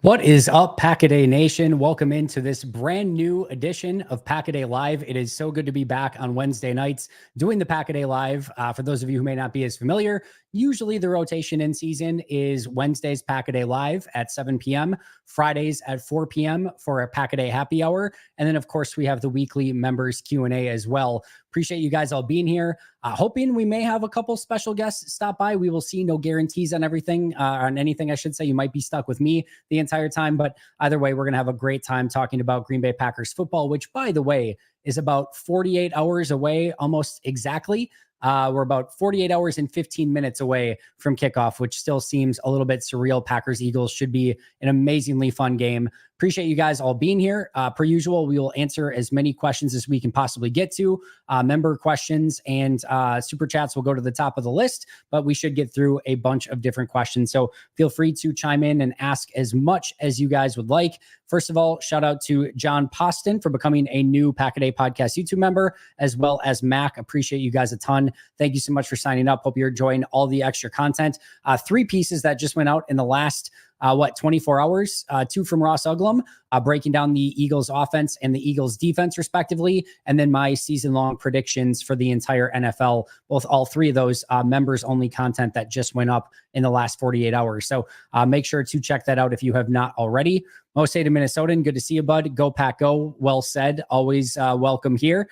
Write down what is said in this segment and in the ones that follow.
What is up, Packaday Nation? Welcome into this brand new edition of Packaday Live. It is so good to be back on Wednesday nights doing the Packaday Live. For those of you who may not be as familiar, usually the rotation in season is Wednesdays Packaday Live at 7 p.m., Fridays at 4 p.m. for a Packaday happy hour. And then, of course, we have the weekly members Q&A as well. Appreciate you guys all being here. Hoping we may have a couple special guests stop by. We will see. No guarantees on everything, on anything, I should say. You might be stuck with me the entire time, but either way, we're going to have a great time talking about Green Bay Packers football, which, by the way, is about 48 hours away, almost exactly. We're about 48 hours and 15 minutes away from kickoff, which still seems a little bit surreal. Packers-Eagles should be an amazingly fun game. Appreciate you guys all being here. Per usual, we will answer as many questions as we can possibly get to. Member questions and super chats will go to the top of the list, but we should get through a bunch of different questions. So feel free to chime in and ask as much as you guys would like. First of all, shout out to John Poston for becoming a new Packaday Podcast YouTube member, as well as Mac. Appreciate you guys a ton. Thank you so much for signing up. Hope you're enjoying all the extra content. 3 pieces that just went out in the last 24 hours, 2 from Ross Uglum, breaking down the Eagles offense and the Eagles defense respectively. And then my season-long predictions for the entire NFL, all 3 of those members only content that just went up in the last 48 hours. So make sure to check that out if you have not already. Most Hated Minnesotan, good to see you, bud. Go Pack Go. Well said. Always welcome here.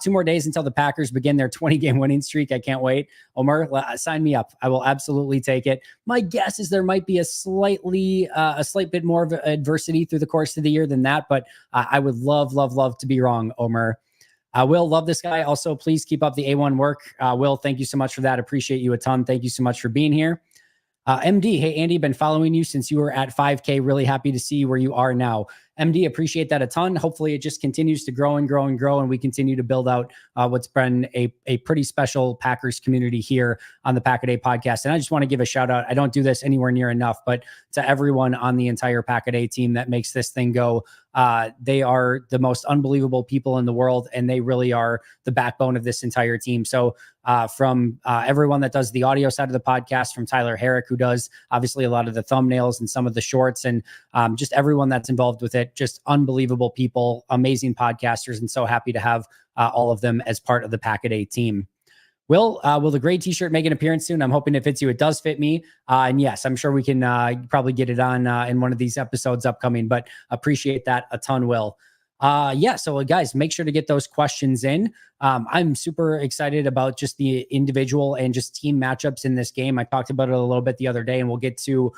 2 more days until the Packers begin their 20-game winning streak. I can't wait. Omer, sign me up. I will absolutely take it. My guess is there might be a slight bit more of adversity through the course of the year than that, but I would love to be wrong, Omer. Will, love this guy. Also, please keep up the A1 work. Will, thank you so much for that. Appreciate you a ton. Thank you so much for being here. MD, hey, Andy, been following you since you were at 5K. Really happy to see where you are now. MD, appreciate that a ton. Hopefully it just continues to grow and grow and grow, and we continue to build out what's been a pretty special Packers community here on the Packaday podcast. And I just want to give a shout out. I don't do this anywhere near enough, but to everyone on the entire Packaday team that makes this thing go. They are the most unbelievable people in the world, and they really are the backbone of this entire team. So from everyone that does the audio side of the podcast, from Tyler Herrick, who does obviously a lot of the thumbnails and some of the shorts, and just everyone that's involved with it, just unbelievable people, amazing podcasters, and so happy to have all of them as part of the Packaday team. Will the gray t-shirt make an appearance soon? I'm hoping it fits you. It does fit me. And yes, I'm sure we can probably get it on in one of these episodes upcoming, but appreciate that a ton, Will. So guys, make sure to get those questions in. I'm super excited about just the individual and just team matchups in this game. I talked about it a little bit the other day, and we'll get to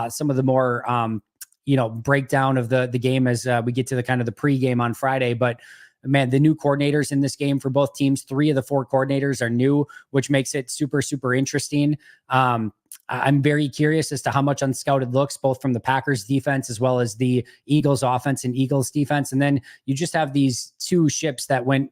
some of the more, breakdown of the game as we get to the kind of the pregame on Friday. But man, the new coordinators in this game for both teams, 3 of the 4 coordinators are new, which makes it super, super interesting. I'm very curious as to how much unscouted looks, both from the Packers defense as well as the Eagles offense and Eagles defense. And then you just have these 2 ships that went,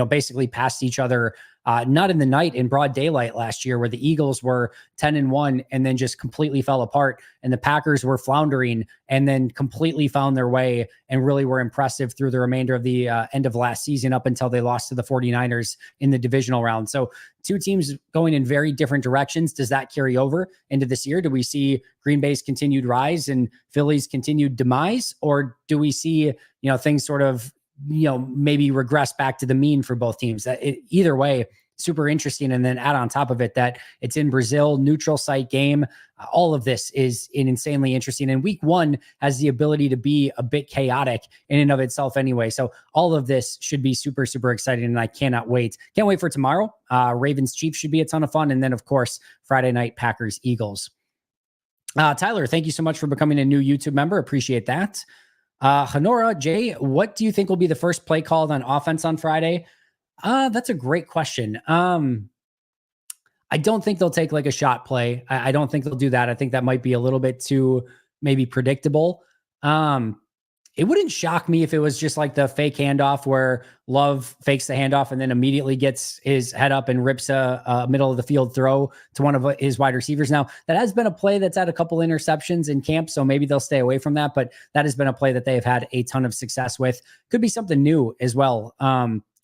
basically past each other, not in the night, in broad daylight last year, where the Eagles were 10-1 and then just completely fell apart. And the Packers were floundering and then completely found their way and really were impressive through the remainder of the end of last season up until they lost to the 49ers in the divisional round. So 2 teams going in very different directions. Does that carry over into this year? Do we see Green Bay's continued rise and Philly's continued demise? Or do we see, things sort of, maybe regress back to the mean for both teams? Either way, super interesting. And then add on top of it that it's in Brazil, neutral site game. All of this is insanely interesting. And week 1 has the ability to be a bit chaotic in and of itself anyway. So all of this should be super, super exciting. And I cannot wait. Can't wait for tomorrow. Ravens Chiefs should be a ton of fun. And then, of course, Friday night, Packers Eagles. Tyler, thank you so much for becoming a new YouTube member. Appreciate that. Honora, Jay, what do you think will be the first play called on offense on Friday? That's a great question. I don't think they'll take like a shot play. I don't think they'll do that. I think that might be a little bit too maybe predictable. It wouldn't shock me if it was just like the fake handoff where Love fakes the handoff and then immediately gets his head up and rips a middle of the field throw to one of his wide receivers. Now, that has been a play that's had a couple interceptions in camp, so maybe they'll stay away from that, but that has been a play that they have had a ton of success with. Could be something new as well.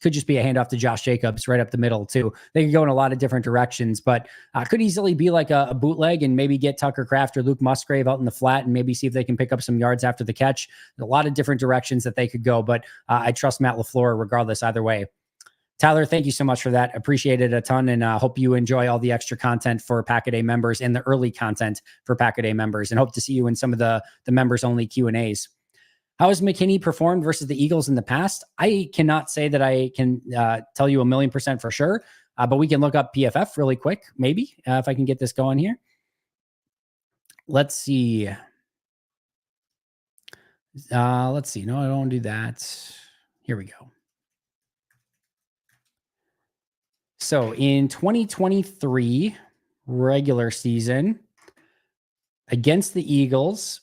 could just be a handoff to Josh Jacobs right up the middle too. They could go in a lot of different directions, but could easily be like a bootleg and maybe get Tucker Kraft or Luke Musgrave out in the flat and maybe see if they can pick up some yards after the catch. There's a lot of different directions that they could go, but I trust Matt LaFleur regardless either way. Tyler, thank you so much for that. Appreciate it a ton, and hope you enjoy all the extra content for Pack-A-Day members and the early content for Pack-A-Day members, and hope to see you in some of the members-only Q&As. How has McKinney performed versus the Eagles in the past? I cannot say that I can tell you 1,000,000% for sure, but we can look up PFF really quick, maybe, if I can get this going here. Let's see. Let's see. No, I don't do that. Here we go. So in 2023 regular season against the Eagles,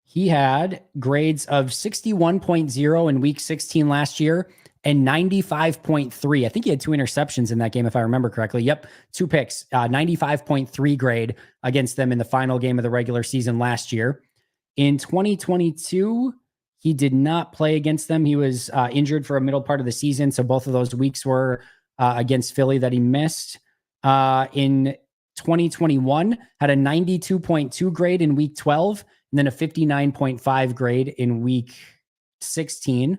he had grades of 61.0 in week 16 last year and 95.3. I think he had 2 interceptions in that game, if I remember correctly. Yep, 2 picks, 95.3 grade against them in the final game of the regular season last year. In 2022, he did not play against them. He was injured for a middle part of the season, so both of those weeks were against Philly that he missed. In 2021, had a 92.2 grade in week 12, and then a 59.5 grade in week 16.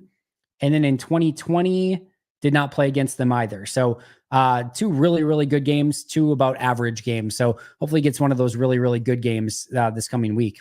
And then in 2020, did not play against them either. So 2 really, really good games, 2 about average games. So hopefully he gets one of those really, really good games this coming week.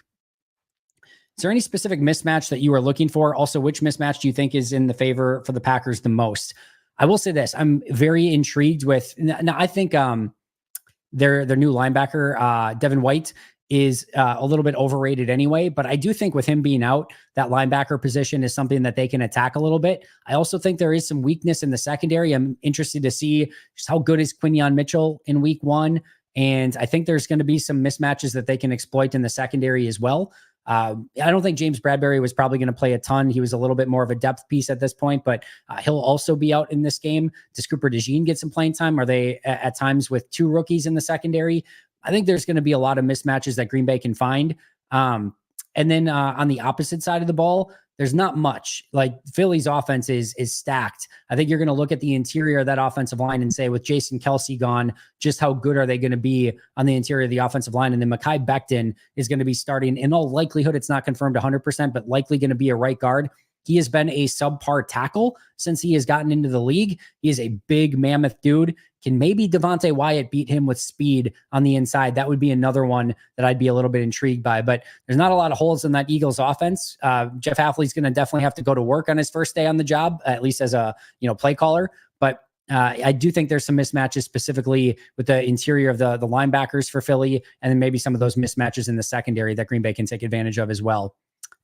Is there any specific mismatch that you are looking for? Also, which mismatch do you think is in the favor for the Packers the most? I will say this. I'm very intrigued with, now I think their new linebacker, Devin White, is a little bit overrated anyway, but I do think with him being out, that linebacker position is something that they can attack a little bit. I also think there is some weakness in the secondary. I'm interested to see just how good is Quinyon Mitchell in week 1. And I think there's going to be some mismatches that they can exploit in the secondary as well. I don't think James Bradbury was probably going to play a ton. He was a little bit more of a depth piece at this point, but he'll also be out in this game. Does Cooper DeJean get some playing time? Are they at times with 2 rookies in the secondary? I think there's going to be a lot of mismatches that Green Bay can find. And then on the opposite side of the ball, there's not much. Like Philly's offense is stacked. I think you're going to look at the interior of that offensive line and say, with Jason Kelce gone, just how good are they going to be on the interior of the offensive line? And then Mekhi Becton is going to be starting. In all likelihood, it's not confirmed 100%, but likely going to be a right guard. He has been a subpar tackle since he has gotten into the league. He is a big mammoth dude. Can maybe Devontae Wyatt beat him with speed on the inside? That would be another one that I'd be a little bit intrigued by, but there's not a lot of holes in that Eagles offense. Jeff Hafley's going to definitely have to go to work on his first day on the job, at least as a, play caller. But I do think there's some mismatches specifically with the interior of the linebackers for Philly, and then maybe some of those mismatches in the secondary that Green Bay can take advantage of as well.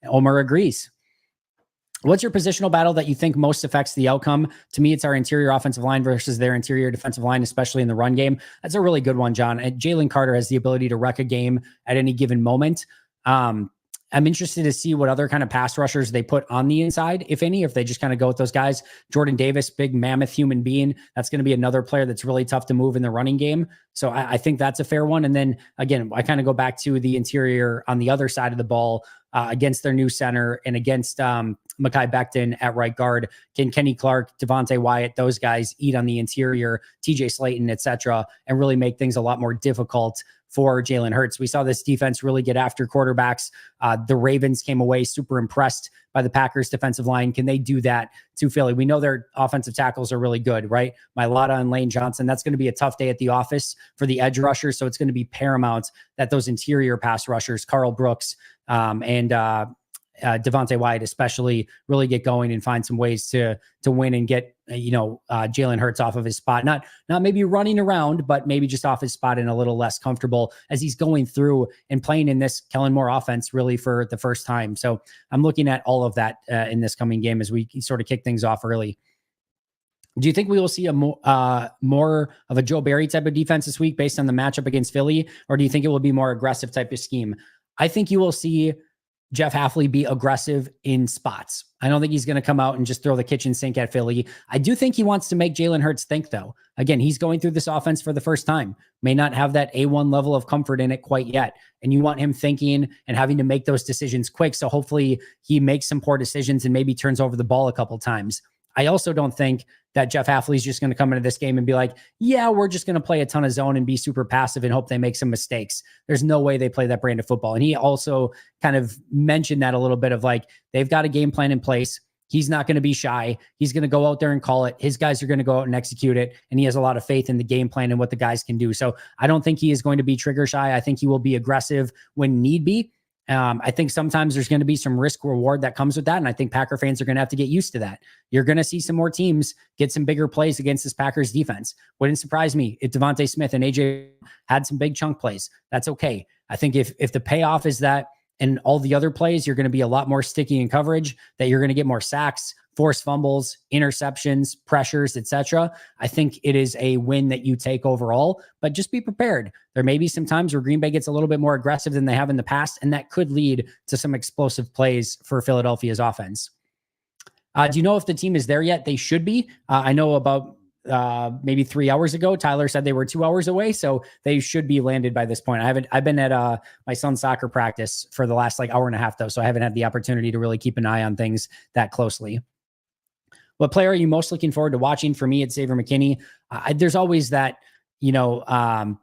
Omer agrees. What's your positional battle that you think most affects the outcome? To me, it's our interior offensive line versus their interior defensive line, especially in the run game. That's a really good one, John. And Jalen Carter has the ability to wreck a game at any given moment. I'm interested to see what other kind of pass rushers they put on the inside, if any, if they just kind of go with those guys. Jordan Davis, big mammoth human being. That's going to be another player that's really tough to move in the running game. So I think that's a fair one. And then again, I kind of go back to the interior on the other side of the ball against their new center and against Mekhi Becton at right guard. Can Kenny Clark, Devontae Wyatt, those guys eat on the interior, TJ Slayton, etc., and really make things a lot more difficult for Jalen Hurts? We saw this defense really get after quarterbacks. The Ravens came away super impressed by the Packers defensive line. Can they do that to Philly? We know their offensive tackles are really good, right? Mailata and Lane Johnson. That's going to be a tough day at the office for the edge rushers. So it's going to be paramount that those interior pass rushers, Carl Brooks and Devontae Wyatt especially, really get going and find some ways to win and get Jalen Hurts off of his spot. Not maybe running around, but maybe just off his spot and a little less comfortable as he's going through and playing in this Kellen Moore offense really for the first time. So I'm looking at all of that in this coming game as we sort of kick things off early. Do you think we will see a more of a Joe Barry type of defense this week based on the matchup against Philly, or do you think it will be more aggressive type of scheme? I think you will see Jeff Hafley be aggressive in spots. I don't think he's going to come out and just throw the kitchen sink at Philly. I do think he wants to make Jalen Hurts think, though. Again, he's going through this offense for the first time, may not have that A1 level of comfort in it quite yet. And you want him thinking and having to make those decisions quick. So hopefully he makes some poor decisions and maybe turns over the ball a couple times. I also don't think that Jeff Hafley's just going to come into this game and be like, yeah, we're just going to play a ton of zone and be super passive and hope they make some mistakes. There's no way they play that brand of football. And he also kind of mentioned that a little bit of like, they've got a game plan in place. He's not going to be shy. He's going to go out there and call it. His guys are going to go out and execute it. And he has a lot of faith in the game plan and what the guys can do. So I don't think he is going to be trigger shy. I think he will be aggressive when need be. I think sometimes there's going to be some risk reward that comes with that. And I think Packer fans are going to have to get used to that. You're going to see some more teams get some bigger plays against this Packers defense. Wouldn't surprise me if Devontae Smith and AJ had some big chunk plays. That's okay. I think if the payoff is that and all the other plays, you're going to be a lot more sticky in coverage, that you're going to get more sacks, forced fumbles, interceptions, pressures, etc. I think it is a win that you take overall, but just be prepared. There may be some times where Green Bay gets a little bit more aggressive than they have in the past, and that could lead to some explosive plays for Philadelphia's offense. Do you know if the team is there yet? They should be. I know about maybe 3 hours ago, Tyler said they were 2 hours away, so they should be landed by this point. I've been at my son's soccer practice for the last like hour and a half though, so I haven't had the opportunity to really keep an eye on things that closely. What player are you most looking forward to watching? For me, it's Xavier McKinney. There's always that, wanting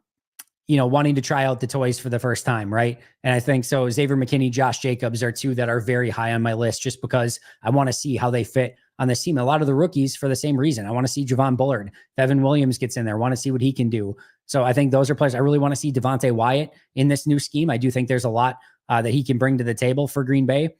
to try out the toys for the first time, right? And I think so. Xavier McKinney, Josh Jacobs are two that are very high on my list, just because I want to see how they fit on this team. A lot of the rookies for the same reason. I want to see Javon Bullard. If Evan Williams gets in there, I want to see what he can do. So I think those are players. I really want to see Devontae Wyatt in this new scheme. I do think there's a lot that he can bring to the table for Green Bay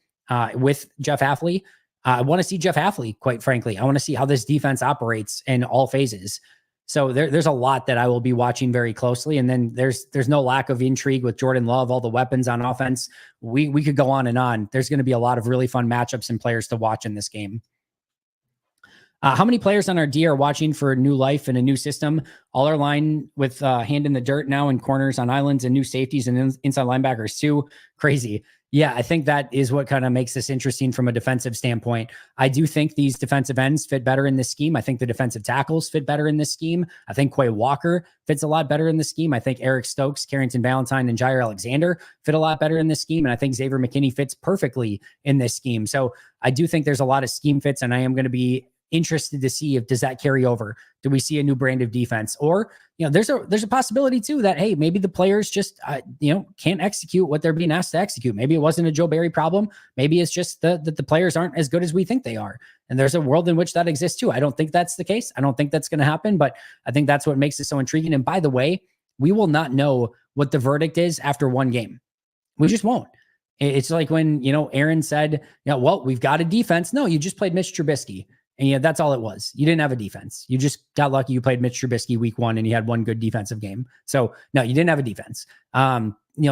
with Jeff Hafley. I want to see Jeff Hafley, quite frankly. I want to see how this defense operates in all phases. So there's a lot that I will be watching very closely. And then there's no lack of intrigue with Jordan Love, all the weapons on offense. We could go on and on. There's going to be a lot of really fun matchups and players to watch in this game. How many players on our D are watching for new life and a new system? All our line with hand in the dirt now, and corners on islands and new safeties and inside linebackers too. Crazy. Yeah, I think that is what kind of makes this interesting from a defensive standpoint. I do think these defensive ends fit better in this scheme. I think the defensive tackles fit better in this scheme. I think Quay Walker fits a lot better in this scheme. I think Eric Stokes, Carrington Valentine, and Jaire Alexander fit a lot better in this scheme. And I think Xavier McKinney fits perfectly in this scheme. So I do think there's a lot of scheme fits, and I am going to be interested to see if does that carry over. Do we see a new brand of defense? Or, there's a possibility too that, hey, maybe the players just, can't execute what they're being asked to execute. Maybe it wasn't a Joe Barry problem. Maybe it's just that the players aren't as good as we think they are. And there's a world in which that exists too. I don't think that's the case. I don't think that's going to happen, but I think that's what makes it so intriguing. And by the way, we will not know what the verdict is after one game. We just won't. It's like when, Aaron said, well, we've got a defense. No, you just played Mitch Trubisky. And that's all it was. You didn't have a defense. You just got lucky. You played Mitch Trubisky week 1 and you had one good defensive game. So no, you didn't have a defense.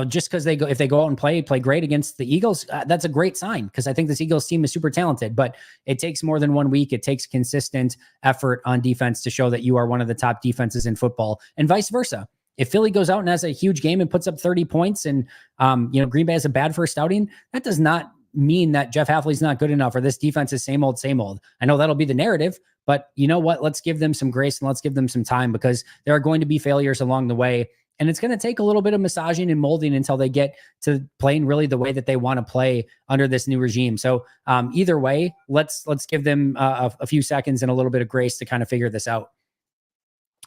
Just because if they go out and play great against the Eagles, that's a great sign, because I think this Eagles team is super talented, but it takes more than 1 week. It takes consistent effort on defense to show that you are one of the top defenses in football, and vice versa. If Philly goes out and has a huge game and puts up 30 points and, Green Bay has a bad first outing, that does not mean that Jeff Hafley's not good enough or this defense is same old, same old. I know that'll be the narrative, but you know what? Let's give them some grace and let's give them some time, because there are going to be failures along the way. And it's going to take a little bit of massaging and molding until they get to playing really the way that they want to play under this new regime. So either way, let's give them a few seconds and a little bit of grace to kind of figure this out.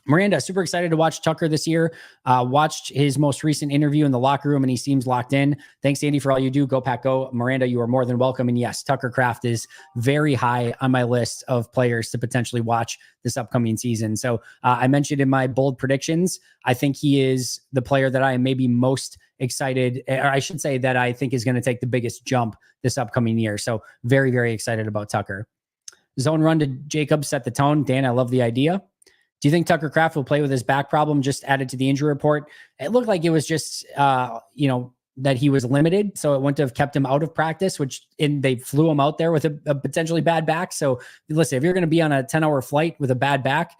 Miranda, super excited to watch Tucker this year. Watched his most recent interview in the locker room, and he seems locked in. Thanks, Andy, for all you do. Go Pack Go. Miranda, you are more than welcome. And yes, Tucker Kraft is very high on my list of players to potentially watch this upcoming season. So I mentioned in my bold predictions, I think he is the player that I am maybe most excited, or I should say that I think is going to take the biggest jump this upcoming year. So very, very excited about Tucker. Zone run to Jacobs set the tone. Dan, I love the idea. Do you think Tucker Kraft will play with his back problem just added to the injury report? It looked like it was just, that he was limited. So it wouldn't have kept him out of practice, they flew him out there with a potentially bad back. So listen, if you're going to be on a 10-hour flight with a bad back,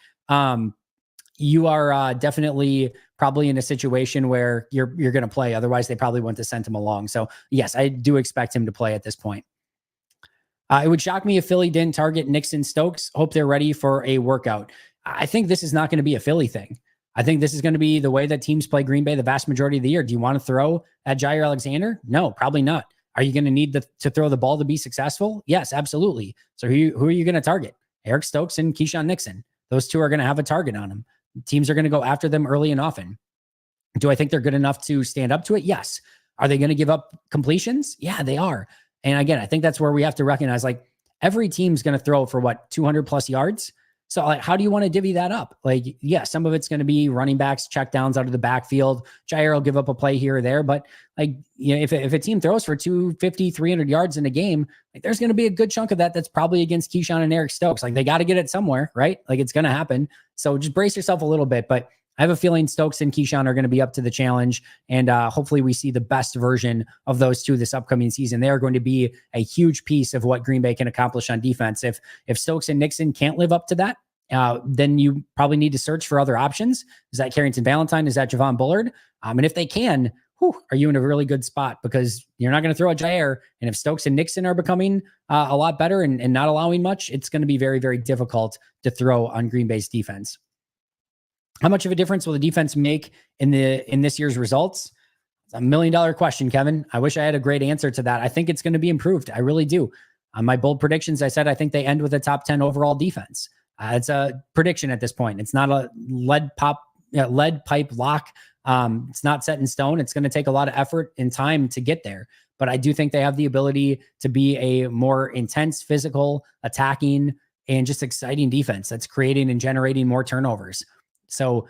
you are definitely probably in a situation where you're going to play. Otherwise, they probably wouldn't have sent him along. So yes, I do expect him to play at this point. It would shock me if Philly didn't target Nixon Stokes. Hope they're ready for a workout. I think this is not going to be a Philly thing. I think this is going to be the way that teams play Green Bay the vast majority of the year. Do you want to throw at Jaire Alexander? No, probably not. Are you going to need to throw the ball to be successful? Yes, absolutely. So who are you going to target? Eric Stokes and Keyshawn Nixon. Those two are going to have a target on them. Teams are going to go after them early and often. Do I think they're good enough to stand up to it? Yes. Are they going to give up completions? Yeah, they are. And again, I think that's where we have to recognize, like, every team's going to throw for 200 plus yards. So like, how do you want to divvy that up? Like, yeah, some of it's going to be running backs, check downs out of the backfield. Jaire will give up a play here or there. But like, if a team throws for 250, 300 yards in a game, like, there's going to be a good chunk of that that's probably against Keyshawn and Eric Stokes. Like, they got to get it somewhere, right? Like, it's going to happen. So just brace yourself a little bit. But I have a feeling Stokes and Keyshawn are going to be up to the challenge, and hopefully we see the best version of those two this upcoming season. They are going to be a huge piece of what Green Bay can accomplish on defense. If Stokes and Nixon can't live up to that, then you probably need to search for other options. Is that Carrington Valentine? Is that Javon Bullard? And if they can, are you in a really good spot, because you're not going to throw at Jaire. And if Stokes and Nixon are becoming a lot better and not allowing much, it's going to be very, very difficult to throw on Green Bay's defense. How much of a difference will the defense make in this year's results? It's $1 million question, Kevin. I wish I had a great answer to that. I think it's going to be improved. I really do. On my bold predictions, I said I think they end with a top 10 overall defense. It's a prediction at this point. It's not a lead pipe lock. It's not set in stone. It's going to take a lot of effort and time to get there. But I do think they have the ability to be a more intense, physical, attacking, and just exciting defense that's creating and generating more turnovers. So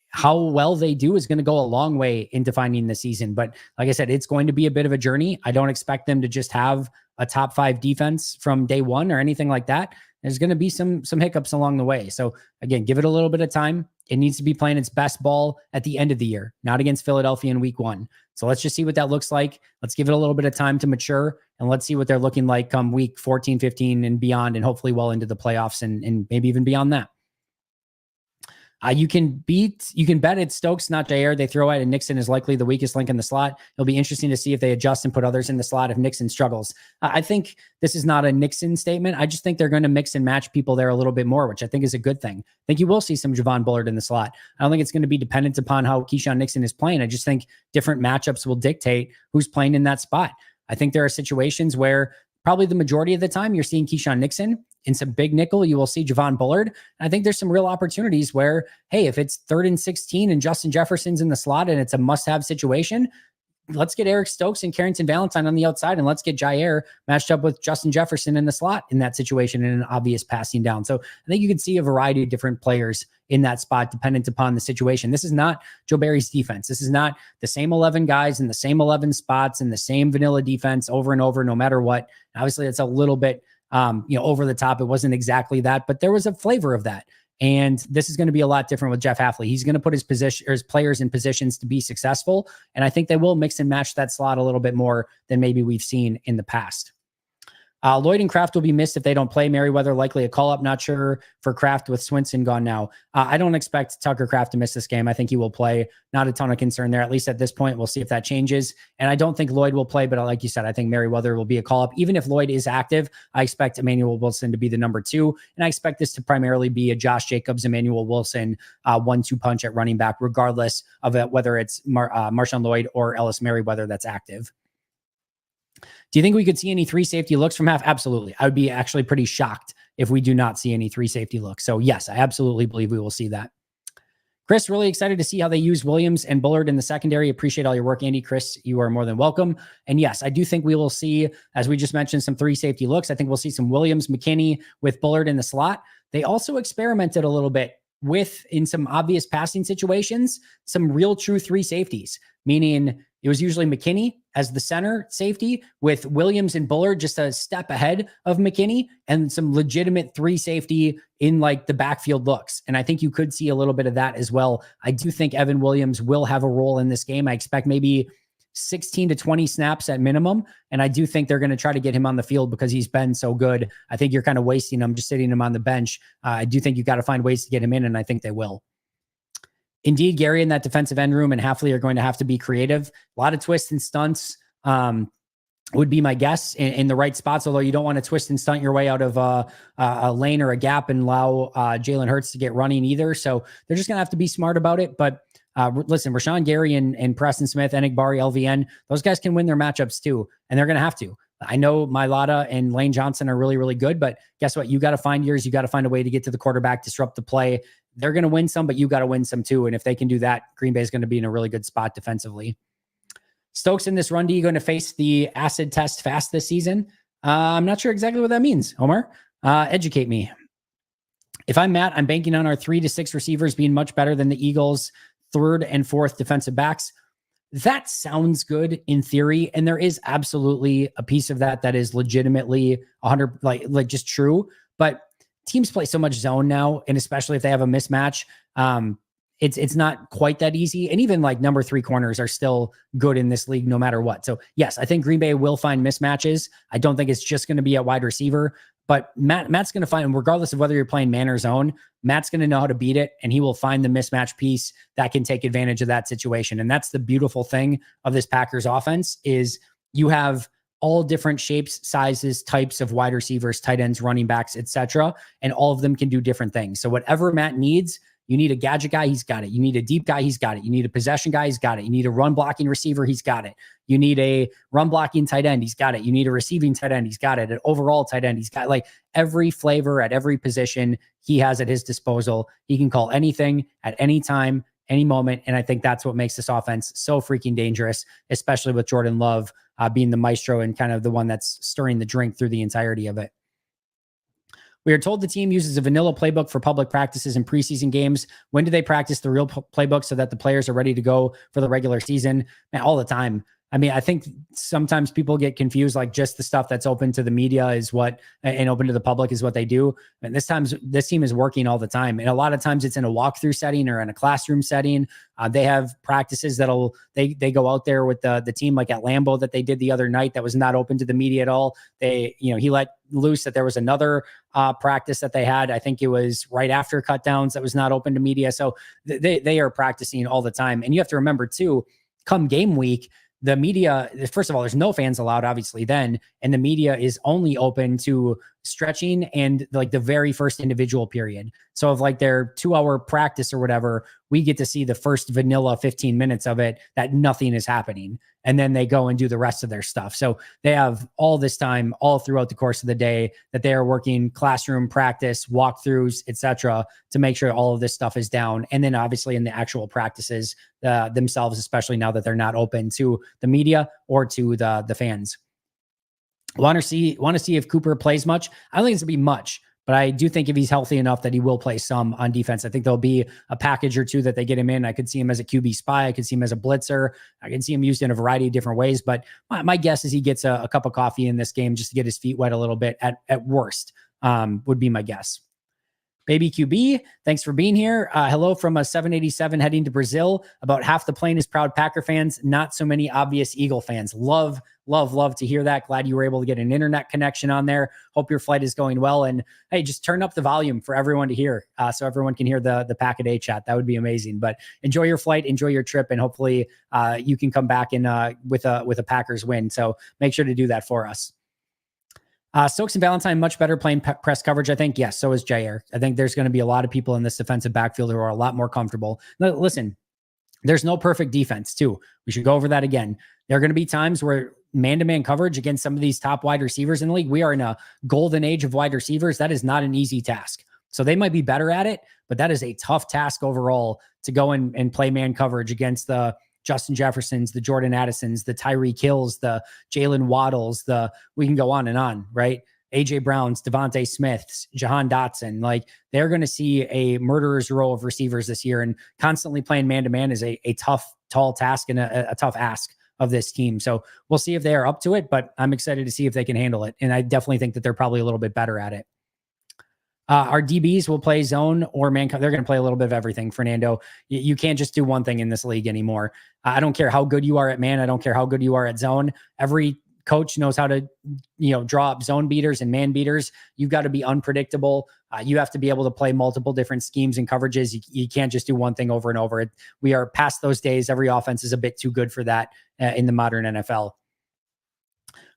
how well they do is going to go a long way in defining the season. But like I said, it's going to be a bit of a journey. I don't expect them to just have a top 5 defense from day one or anything like that. There's going to be some hiccups along the way. So again, give it a little bit of time. It needs to be playing its best ball at the end of the year, not against Philadelphia in week 1. So let's just see what that looks like. Let's give it a little bit of time to mature, and let's see what they're looking like come week 14, 15 and beyond, and hopefully well into the playoffs and maybe even beyond that. You can bet it's Stokes, not Jaire. They throw at, and Nixon is likely the weakest link in the slot. It'll be interesting to see if they adjust and put others in the slot if Nixon struggles. I think this is not a Nixon statement. I just think they're going to mix and match people there a little bit more, which I think is a good thing. I think you will see some Javon Bullard in the slot. I don't think it's going to be dependent upon how Keyshawn Nixon is playing. I just think different matchups will dictate who's playing in that spot. I think there are situations where probably the majority of the time you're seeing Keyshawn Nixon. In some big nickel, you will see Javon Bullard. And I think there's some real opportunities where, hey, if it's 3rd and 16 and Justin Jefferson's in the slot and it's a must-have situation, let's get Eric Stokes and Carrington Valentine on the outside, and let's get Jaire matched up with Justin Jefferson in the slot in that situation in an obvious passing down. So I think you can see a variety of different players in that spot dependent upon the situation. This is not Joe Barry's defense. This is not the same 11 guys in the same 11 spots and the same vanilla defense over and over, no matter what. Obviously, it's a little bit over the top. It wasn't exactly that, but there was a flavor of that. And this is going to be a lot different with Jeff Hafley. He's going to put his players in positions to be successful. And I think they will mix and match that slot a little bit more than maybe we've seen in the past. Lloyd and Kraft will be missed if they don't play. Merriweather likely a call-up. Not sure for Kraft with Swinson gone now. I don't expect Tucker Kraft to miss this game. I think he will play. Not a ton of concern there, at least at this point. We'll see if that changes. And I don't think Lloyd will play, but like you said, I think Merriweather will be a call-up. Even if Lloyd is active, I expect Emmanuel Wilson to be the number 2. And I expect this to primarily be a Josh Jacobs, Emmanuel Wilson 1-2 punch at running back, regardless of whether it's Marshawn Lloyd or Ellis Merriweather that's active. Do you think we could see any 3 safety looks from half? Absolutely. I would be actually pretty shocked if we do not see any 3 safety looks. So yes, I absolutely believe we will see that. Chris, really excited to see how they use Williams and Bullard in the secondary. Appreciate all your work, Andy. Chris, you are more than welcome. And yes, I do think we will see, as we just mentioned, some 3 safety looks. I think we'll see some Williams, McKinney with Bullard in the slot. They also experimented a little bit with, in some obvious passing situations, some real true 3 safeties, meaning it was usually McKinney as the center safety with Williams and Bullard just a step ahead of McKinney, and some legitimate 3 safety in like the backfield looks. And I think you could see a little bit of that as well. I do think Evan Williams will have a role in this game. I expect maybe 16 to 20 snaps at minimum. And I do think they're going to try to get him on the field because he's been so good. I think you're kind of wasting him just sitting him on the bench. I do think you got to find ways to get him in, and I think they will. Indeed, Gary in that defensive end room and Hafley are going to have to be creative. A lot of twists and stunts would be my guess in the right spots, although you don't want to twist and stunt your way out of a lane or a gap and allow Jalen Hurts to get running either. So they're just going to have to be smart about it. But listen, Rashawn Gary and Preston Smith, Enigbari, LVN, those guys can win their matchups too, and they're going to have to. I know Mailata and Lane Johnson are really, really good, but guess what? You got to find yours. You got to find a way to get to the quarterback, disrupt the play. They're going to win some, but you got to win some too. And if they can do that, Green Bay is going to be in a really good spot defensively. Stokes in this run, D going to face the acid test fast this season? I'm not sure exactly what that means, Omar. Educate me. If I'm Matt, I'm banking on our 3 to 6 receivers being much better than the Eagles' 3rd and 4th defensive backs. That sounds good in theory, and there is absolutely a piece of that is legitimately 100 like just true. But teams play so much zone now, and especially if they have a mismatch, it's not quite that easy. And even like number 3 corners are still good in this league no matter what. So yes, I think Green Bay will find mismatches. I don't think it's just going to be at wide receiver, but Matt's going to find, regardless of whether you're playing man or zone, Matt's going to know how to beat it, and he will find the mismatch piece that can take advantage of that situation. And that's the beautiful thing of this Packers offense is you have all different shapes, sizes, types of wide receivers, tight ends, running backs, etc. And all of them can do different things. So whatever Matt needs, you need a gadget guy, he's got it. You need a deep guy, he's got it. You need a possession guy, he's got it. You need a run blocking receiver, he's got it. You need a run blocking tight end, he's got it. You need a receiving tight end, he's got it. An overall tight end, he's got like every flavor at every position he has at his disposal. He can call anything at any time, any moment. And I think that's what makes this offense so freaking dangerous, especially with Jordan Love being the maestro and kind of the one that's stirring the drink through the entirety of it. We are told the team uses a vanilla playbook for public practices and preseason games. When do they practice the real playbook so that the players are ready to go for the regular season? Man, all the time. I mean, I think sometimes people get confused, like just the stuff that's open to the media is what, and open to the public is what they do. And this team is working all the time. And a lot of times it's in a walkthrough setting or in a classroom setting. They have practices they go out there with the team like at Lambeau that they did the other night that was not open to the media at all. He let loose that there was another practice that they had. I think it was right after cutdowns that was not open to media. So they are practicing all the time. And you have to remember too, come game week, the media, first of all, there's no fans allowed, obviously, then. And the media is only open to stretching and like the very first individual period. So of like their 2-hour practice or whatever, we get to see the first vanilla 15 minutes of it that nothing is happening. And then they go and do the rest of their stuff. So they have all this time all throughout the course of the day that they are working classroom practice, walkthroughs, etc., to make sure all of this stuff is down. And then obviously in the actual practices themselves, especially now that they're not open to the media or to the fans. Want to see if Cooper plays much? I don't think it's going to be much, but I do think if he's healthy enough that he will play some on defense. I think there'll be a package or two that they get him in. I could see him as a QB spy. I could see him as a blitzer. I can see him used in a variety of different ways, but my guess is he gets a cup of coffee in this game just to get his feet wet a little bit at worst, would be my guess. Baby QB, thanks for being here. Hello from a 787 heading to Brazil. About half the plane is proud Packer fans, not so many obvious Eagle fans. Love to hear that. Glad you were able to get an internet connection on there. Hope your flight is going well. And hey, just turn up the volume for everyone to hear so everyone can hear the Pack-A-Day chat. That would be amazing. But enjoy your flight, enjoy your trip, and hopefully you can come back and with a Packers win. So make sure to do that for us. Stokes and Valentine much better playing press coverage, I think. Yes, so is Jaire. I think there's going to be a lot of people in this defensive backfield who are a lot more comfortable. Now, listen, there's no perfect defense, too. We should go over that again. There are going to be times where man-to-man coverage against some of these top wide receivers in the league, we are in a golden age of wide receivers. That is not an easy task. So they might be better at it, but that is a tough task overall to go and play man coverage against the Justin Jeffersons, the Jordan Addisons, the Tyreek Hills, the Jalen Waddles, we can go on, right? AJ Browns, Devontae Smiths, Jahan Dotson, like they're going to see a murderer's row of receivers this year, and constantly playing man-to-man is a tough, tall task and a tough ask of this team. So we'll see if they are up to it, but I'm excited to see if they can handle it. And I definitely think that they're probably a little bit better at it. Our DBs will play zone or man. They're going to play a little bit of everything, Fernando. You can't just do one thing in this league anymore. I don't care how good you are at man. I don't care how good you are at zone. Every coach knows how to, draw up zone beaters and man beaters. You've got to be unpredictable. You have to be able to play multiple different schemes and coverages. You can't just do one thing over and over. We are past those days. Every offense is a bit too good for that in the modern NFL.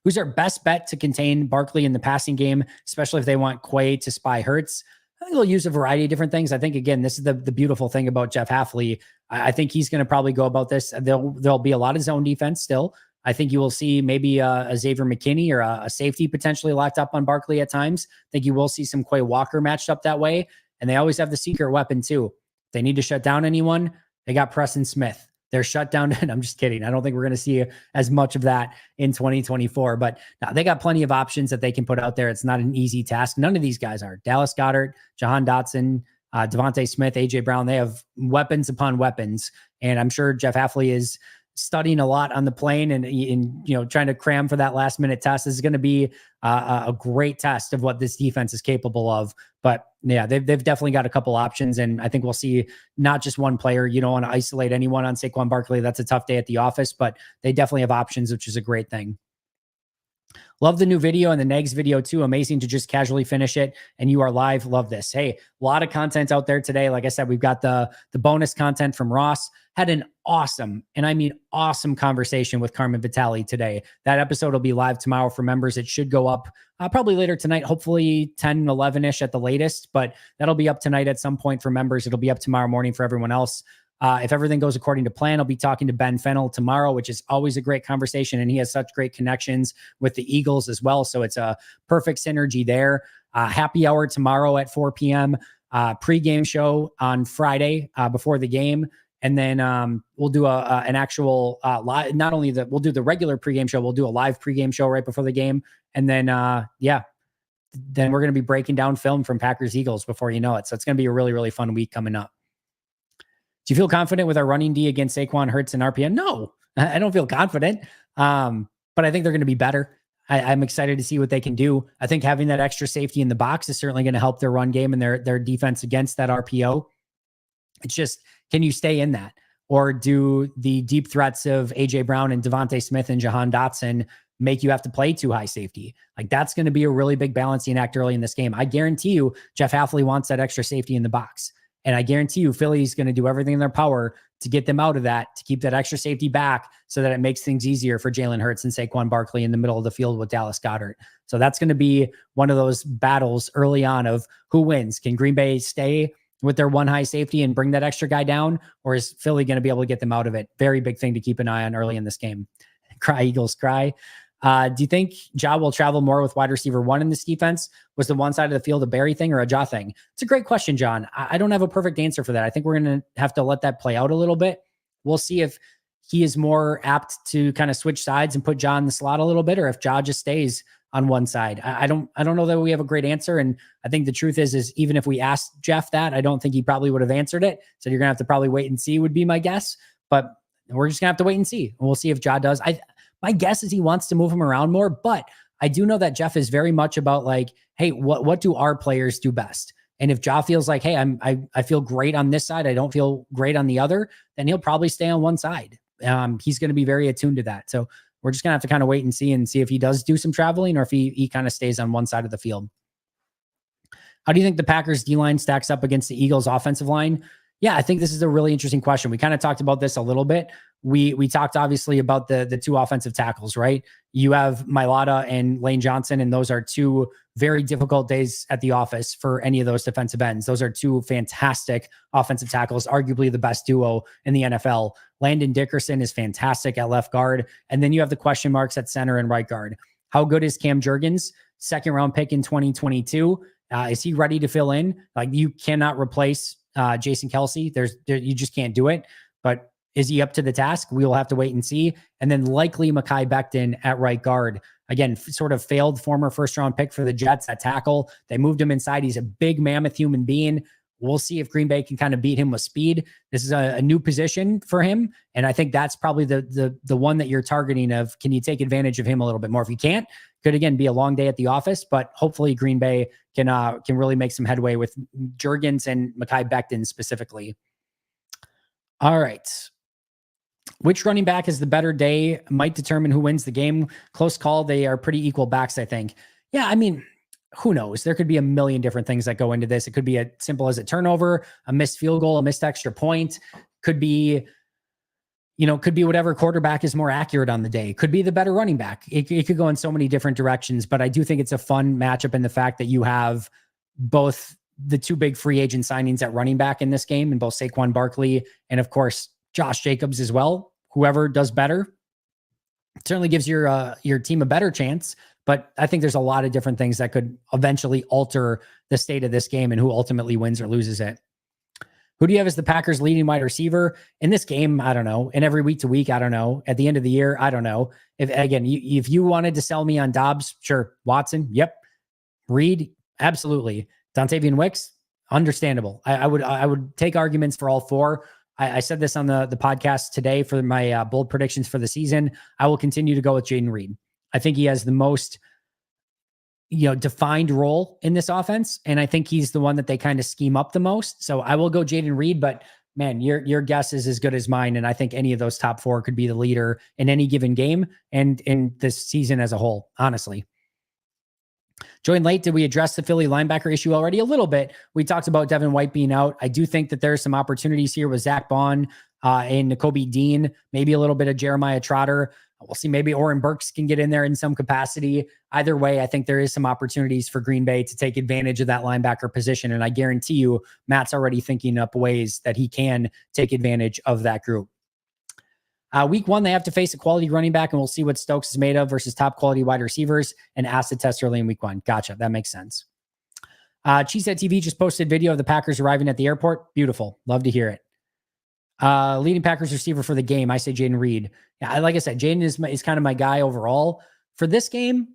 Who's our best bet to contain Barkley in the passing game, especially if they want Quay to spy Hurts? I think they'll use a variety of different things. I think, again, this is the beautiful thing about Jeff Hafley. I think he's going to probably go about this. There'll be a lot of zone defense still. I think you will see maybe a Xavier McKinney or a safety potentially locked up on Barkley at times. I think you will see some Quay Walker matched up that way. And they always have the secret weapon too. If they need to shut down anyone, they got Preston Smith. They're shut down. And I'm just kidding. I don't think we're going to see as much of that in 2024, but no, they got plenty of options that they can put out there. It's not an easy task. None of these guys are. Dallas Goedert, Jahan Dotson, Devontae Smith, AJ Brown. They have weapons upon weapons. And I'm sure Jeff Hafley is studying a lot on the plane and trying to cram for that last minute test. This is going to be a great test of what this defense is capable of. But yeah, they've definitely got a couple options, and I think we'll see not just one player. You don't want to isolate anyone on Saquon Barkley. That's a tough day at the office, but they definitely have options, which is a great thing. Love the new video and the Negs video too. Amazing to just casually finish it. And you are live. Love this. Hey, a lot of content out there today. Like I said, we've got the bonus content from Ross. Had an awesome, and I mean awesome, conversation with Carmen Vitale today. That episode will be live tomorrow for members. It should go up probably later tonight, hopefully 10, 11-ish at the latest, but that'll be up tonight at some point for members. It'll be up tomorrow morning for everyone else. If everything goes according to plan, I'll be talking to Ben Fennell tomorrow, which is always a great conversation. And he has such great connections with the Eagles as well. So it's a perfect synergy there. Happy hour tomorrow at 4 p.m. Pre-game show on Friday before the game. And then we'll do an actual live, not only that we'll do the regular pregame show, we'll do a live pregame show right before the game. And then, then we're going to be breaking down film from Packers Eagles before you know it. So it's going to be a really, really fun week coming up. Do you feel confident with our running D against Saquon, Hurts, and RPM? No, I don't feel confident. But I think they're going to be better. I'm excited to see what they can do. I think having that extra safety in the box is certainly going to help their run game and their defense against that RPO. It's just, can you stay in that? Or do the deep threats of AJ Brown and Devontae Smith and Jahan Dotson make you have to play too high safety? Like, that's going to be a really big balancing act early in this game. I guarantee you, Jeff Hafley wants that extra safety in the box. And I guarantee you, Philly's going to do everything in their power to get them out of that, to keep that extra safety back so that it makes things easier for Jalen Hurts and Saquon Barkley in the middle of the field with Dallas Goedert. So that's going to be one of those battles early on of who wins. Can Green Bay stay with their one high safety and bring that extra guy down? Or is Philly going to be able to get them out of it? Very big thing to keep an eye on early in this game. Cry, Eagles, cry. Do you think Ja will travel more with wide receiver one in this defense? Was the one side of the field a Barry thing or a Ja thing? It's a great question, John. I don't have a perfect answer for that. I think we're going to have to let that play out a little bit. We'll see if he is more apt to kind of switch sides and put Ja in the slot a little bit, or if Ja just stays on one side. I don't know that we have a great answer. And I think the truth is even if we asked Jeff that, I don't think he probably would have answered it. So you're going to have to probably wait and see would be my guess, but we're just gonna have to wait and see. And we'll see if Ja does. My guess is he wants to move him around more, but I do know that Jeff is very much about like, hey, what do our players do best? And if Ja feels like, hey, I feel great on this side, I don't feel great on the other, then he'll probably stay on one side. He's going to be very attuned to that. So we're just gonna have to kind of wait and see if he does do some traveling or if he kind of stays on one side of the field. How do you think the Packers D-line stacks up against the Eagles offensive line? Yeah, I think this is a really interesting question. We kind of talked about this a little bit. We talked obviously about the two offensive tackles, right? You have Mailata and Lane Johnson, and those are two very difficult days at the office for any of those defensive ends. Those are two fantastic offensive tackles, arguably the best duo in the NFL. Landon Dickerson is fantastic at left guard. And then you have the question marks at center and right guard. How good is Cam Jurgens? Second round pick in 2022. Is he ready to fill in? Like, you cannot replace Jason Kelsey. You just can't do it. But is he up to the task? We will have to wait and see. And then likely Mekhi Becton at right guard. Again, sort of failed former first-round pick for the Jets at tackle. They moved him inside. He's a big mammoth human being. We'll see if Green Bay can kind of beat him with speed. This is a new position for him. And I think that's probably the one that you're targeting of, can you take advantage of him a little bit more? If you can't, could again be a long day at the office, but hopefully Green Bay can really make some headway with Jurgens and Mekhi Becton specifically. All right. Which running back is the better day might determine who wins the game. Close call. They are pretty equal backs, I think. Yeah, I mean, who knows? There could be a million different things that go into this. It could be as simple as a turnover, a missed field goal, a missed extra point. Could be whatever quarterback is more accurate on the day. Could be the better running back. It could go in so many different directions, but I do think it's a fun matchup in the fact that you have both the two big free agent signings at running back in this game, and both Saquon Barkley and, of course, Josh Jacobs as well. Whoever does better, certainly gives your team a better chance. But I think there's a lot of different things that could eventually alter the state of this game and who ultimately wins or loses it. Who do you have as the Packers leading wide receiver in this game? I don't know. And every week to week, I don't know. At the end of the year, I don't know. If you wanted to sell me on Dobbs, sure. Watson, yep. Reed, absolutely. Dontavian Wicks, understandable. I would take arguments for all four. I said this on the podcast today for my bold predictions for the season. I will continue to go with Jayden Reed. I think he has the most defined role in this offense. And I think he's the one that they kind of scheme up the most. So I will go Jayden Reed, but man, your guess is as good as mine. And I think any of those top four could be the leader in any given game and in this season as a whole, honestly. Joined late. Did we address the Philly linebacker issue already? A little bit. We talked about Devin White being out. I do think that there's some opportunities here with Zach Bond and Nakobe Dean, maybe a little bit of Jeremiah Trotter. We'll see. Maybe Oren Burks can get in there in some capacity. Either way, I think there is some opportunities for Green Bay to take advantage of that linebacker position. And I guarantee you, Matt's already thinking up ways that he can take advantage of that group. Week 1, they have to face a quality running back, and we'll see what Stokes is made of versus top quality wide receivers and acid test early in week 1. Gotcha. That makes sense. Cheesehead TV just posted video of the Packers arriving at the airport. Beautiful. Love to hear it. Leading Packers receiver for the game, I say Jayden Reed. Yeah, like I said, Jayden is kind of my guy overall. For this game,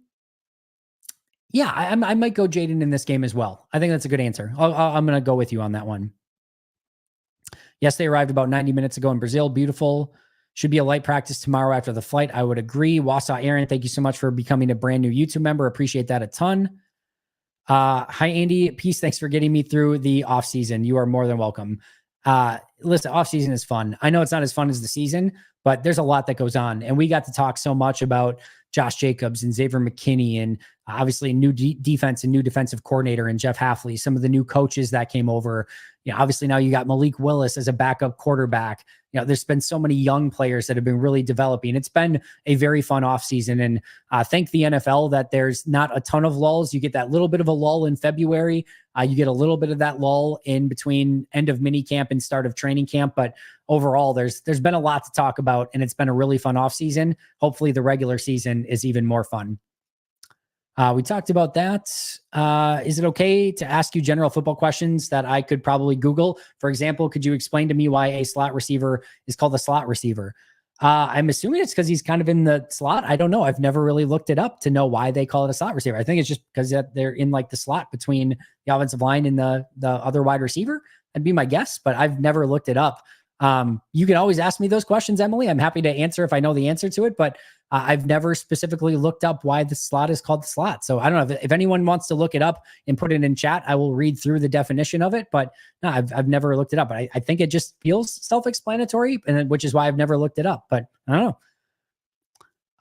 yeah, I might go Jayden in this game as well. I think that's a good answer. I'm going to go with you on that one. Yes, they arrived about 90 minutes ago in Brazil. Beautiful. Should be a light practice tomorrow after the flight. I would agree. Wausau Aaron, thank you so much for becoming a brand new YouTube member. Appreciate that a ton. Hi, Andy. Peace. Thanks for getting me through the off season. You are more than welcome. Listen, off season is fun. I know it's not as fun as the season, but there's a lot that goes on. And we got to talk so much about Josh Jacobs and Xavier McKinney and obviously new defense and new defensive coordinator and Jeff Hafley, some of the new coaches that came over. Obviously now you got Malik Willis as a backup quarterback. There's been so many young players that have been really developing. It's been a very fun offseason. And thank the NFL that there's not a ton of lulls. You get that little bit of a lull in February. You get a little bit of that lull in between end of mini camp and start of training camp. But overall, there's been a lot to talk about, and it's been a really fun offseason. Hopefully the regular season is even more fun. We talked about that. Is it okay to ask you general football questions that I could probably Google? For example, could you explain to me why a slot receiver is called a slot receiver? I'm assuming it's because he's kind of in the slot. I don't know. I've never really looked it up to know why they call it a slot receiver. I think it's just because they're in like the slot between the offensive line and the other wide receiver. That'd be my guess, but I've never looked it up. You can always ask me those questions, Emily. I'm happy to answer if I know the answer to it, but I've never specifically looked up why the slot is called the slot. So I don't know if anyone wants to look it up and put it in chat, I will read through the definition of it, but no, I've never looked it up, but I think it just feels self-explanatory, and which is why I've never looked it up, but I don't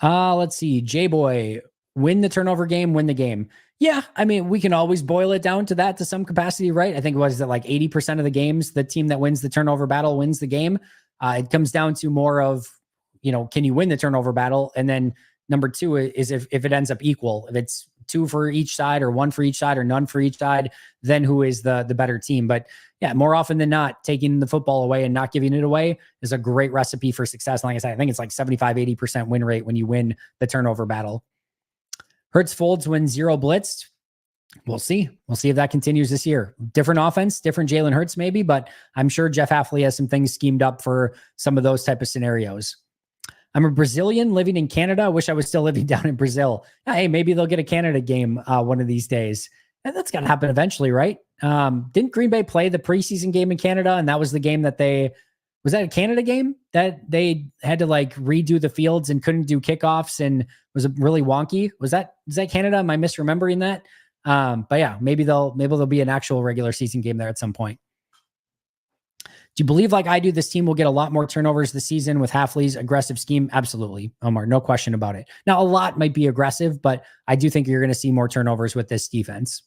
know. Let's see. J-Boy, win the turnover game, win the game. Yeah, I mean, we can always boil it down to that to some capacity, right? I think it was that like 80% of the games, the team that wins the turnover battle wins the game. It comes down to more of, can you win the turnover battle? And then number 2 is if it ends up equal, if it's 2 for each side or 1 for each side or none for each side, then who is the better team? But yeah, more often than not, taking the football away and not giving it away is a great recipe for success. Like I said, I think it's like 75-80% win rate when you win the turnover battle. Hurts folds when 0 blitzed. We'll see. We'll see if that continues this year. Different offense, different Jalen Hurts maybe, but I'm sure Jeff Hafley has some things schemed up for some of those type of scenarios. I'm a Brazilian living in Canada. I wish I was still living down in Brazil. Hey, maybe they'll get a Canada game one of these days. And that's got to happen eventually, right? Didn't Green Bay play the preseason game in Canada? And that was the game that was that a Canada game that they had to like redo the fields and couldn't do kickoffs and was really wonky? Is that Canada? Am I misremembering that? But yeah, maybe there'll be an actual regular season game there at some point. Do you believe, like I do, this team will get a lot more turnovers this season with Hafley's aggressive scheme? Absolutely, Omar. No question about it. Now, a lot might be aggressive, but I do think you're going to see more turnovers with this defense.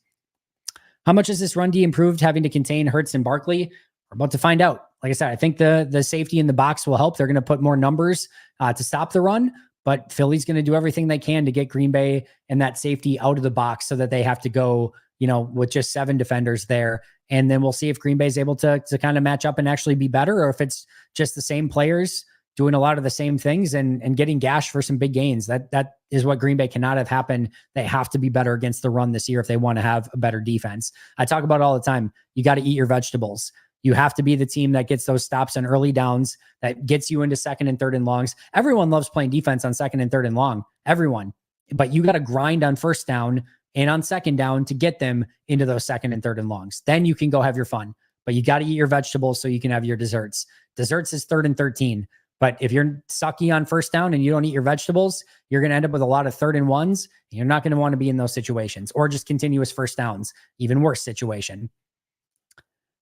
How much has this run D improved having to contain Hurts and Barkley? We're about to find out. Like I said, I think the safety in the box will help. They're going to put more numbers to stop the run, but Philly's going to do everything they can to get Green Bay and that safety out of the box so that they have to go, with just 7 defenders there. And then we'll see if Green Bay is able to kind of match up and actually be better, or if it's just the same players, doing a lot of the same things and getting gashed for some big gains. That is what Green Bay cannot have happen. They have to be better against the run this year if they want to have a better defense. I talk about it all the time. You got to eat your vegetables. You have to be the team that gets those stops on early downs, that gets you into second and third and longs. Everyone loves playing defense on second and third and long. Everyone. But you got to grind on first down and on second down to get them into those second and third and longs. Then you can go have your fun. But you got to eat your vegetables so you can have your desserts. Desserts is 3rd and 13. But if you're sucky on first down and you don't eat your vegetables, you're going to end up with a lot of 3rd and 1s. You're not going to want to be in those situations, or just continuous first downs, even worse situation.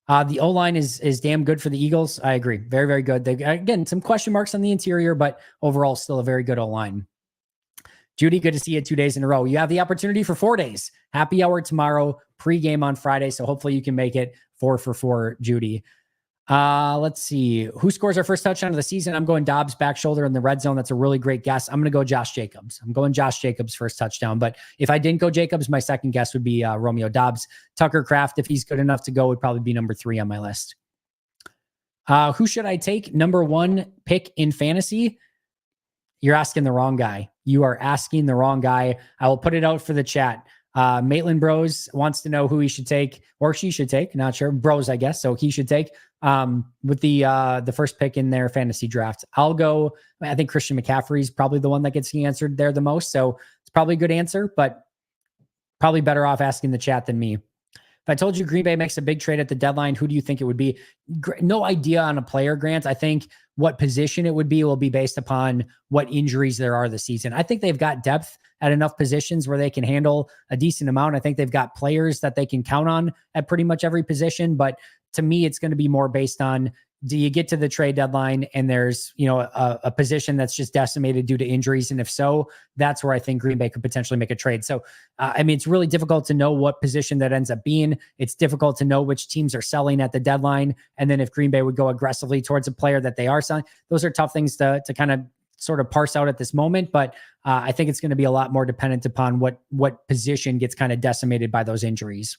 The O-line is damn good for the Eagles. I agree. Very, very good. They, again, some question marks on the interior, but overall still a very good O-line. Judy, good to see you 2 days in a row. You have the opportunity for 4 days. Happy hour tomorrow, pregame on Friday. So hopefully you can make it 4 for 4, Judy. Let's see. Who scores our first touchdown of the season? I'm going Dobbs back shoulder in the red zone. That's a really great guess. I'm going to go Josh Jacobs. I'm going Josh Jacobs first touchdown. But if I didn't go Jacobs, my second guess would be Romeo Dobbs. Tucker Kraft, if he's good enough to go, would probably be number 3 on my list. Who should I take? Number 1 pick in fantasy? You're asking the wrong guy. You are asking the wrong guy. I will put it out for the chat. Maitland Bros wants to know who he should take, or she should take. Not sure. Bros, I guess. So he should take with the first pick in their fantasy draft. I'll go. I think Christian McCaffrey's probably the one that gets answered there the most. So it's probably a good answer, but probably better off asking the chat than me. If I told you Green Bay makes a big trade at the deadline, who do you think it would be? No idea on a player, Grant. I think what position it would be will be based upon what injuries there are this season. I think they've got depth at enough positions where they can handle a decent amount. I think they've got players that they can count on at pretty much every position. But to me, it's going to be more based on, do you get to the trade deadline and there's, a position that's just decimated due to injuries? And if so, that's where I think Green Bay could potentially make a trade. So, it's really difficult to know what position that ends up being. It's difficult to know which teams are selling at the deadline. And then if Green Bay would go aggressively towards a player that they are selling, those are tough things to kind of sort of parse out at this moment. But I think it's going to be a lot more dependent upon what position gets kind of decimated by those injuries.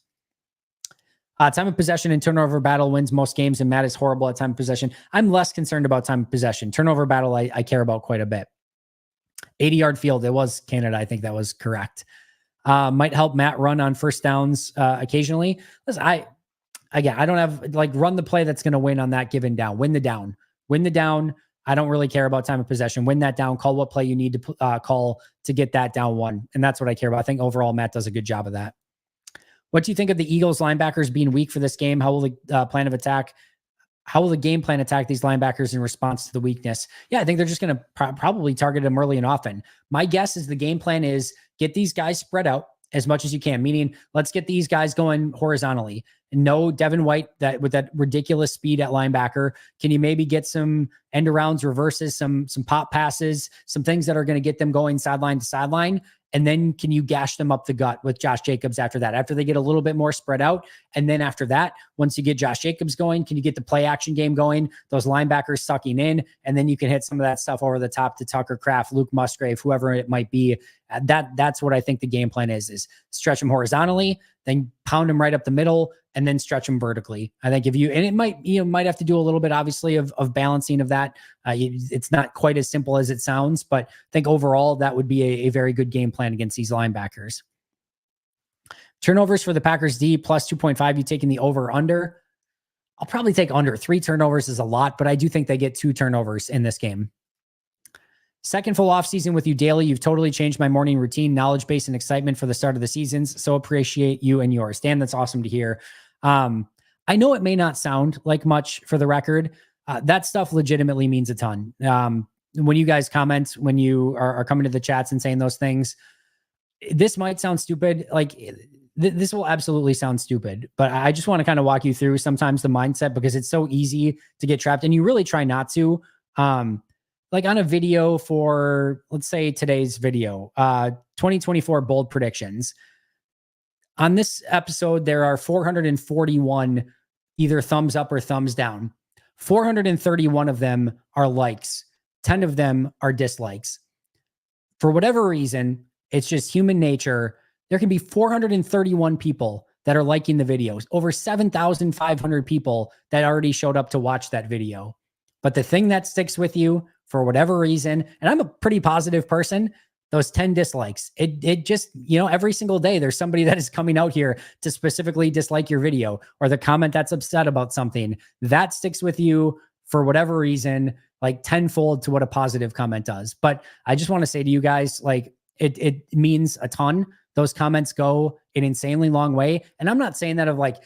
Time of possession and turnover battle wins most games, and Matt is horrible at time of possession. I'm less concerned about time of possession. Turnover battle, I care about quite a bit. 80-yard field, it was Canada. I think that was correct. Might help Matt run on first downs occasionally. Listen, I don't have run the play that's going to win on that given down. Win the down. I don't really care about time of possession. Win that down. Call what play you need to call to get that down one, and that's what I care about. I think overall Matt does a good job of that. What do you think of the Eagles linebackers being weak for this game? How will the game plan attack these linebackers in response to the weakness? Yeah, I think they're just going to probably target them early and often. My guess is the game plan is get these guys spread out as much as you can, meaning let's get these guys going horizontally. No Devin White with that ridiculous speed at linebacker. Can you maybe get some end arounds, reverses, some pop passes, some things that are going to get them going sideline to sideline? And then can you gash them up the gut with Josh Jacobs after that, after they get a little bit more spread out? And then after that, once you get Josh Jacobs going, can you get the play action game going, those linebackers sucking in, and then you can hit some of that stuff over the top to Tucker Kraft, Luke Musgrave, whoever it might be. That's what I think the game plan is stretch them horizontally, then pound them right up the middle, and then stretch them vertically. I think it might have to do a little bit, obviously, of balancing of that. It's not quite as simple as it sounds, but I think overall that would be a very good game plan against these linebackers. Turnovers for the Packers D plus 2.5. You taking the over or under? I'll probably take under. 3 turnovers is a lot, but I do think they get 2 turnovers in this game. Second full off season with you daily. You've totally changed my morning routine, knowledge base, and excitement for the start of the seasons. So appreciate you and yours. Dan, that's awesome to hear. I know it may not sound like much for the record. That stuff legitimately means a ton. When you guys comment, when you are coming to the chats and saying those things, this might sound stupid. This will absolutely sound stupid, but I just want to kind of walk you through sometimes the mindset, because it's so easy to get trapped and you really try not to. Like on a video for, let's say today's video, 2024 bold predictions. On this episode, there are 441 either thumbs up or thumbs down. 431 of them are likes. 10 of them are dislikes. For whatever reason, it's just human nature. There can be 431 people that are liking the videos, over 7,500 people that already showed up to watch that video. But the thing that sticks with you for whatever reason, and I'm a pretty positive person, those 10 dislikes, it just, every single day there's somebody that is coming out here to specifically dislike your video, or the comment that's upset about something that sticks with you for whatever reason, like tenfold to what a positive comment does. But I just want to say to you guys, like, it means a ton. Those comments go an insanely long way. And I'm not saying that of like,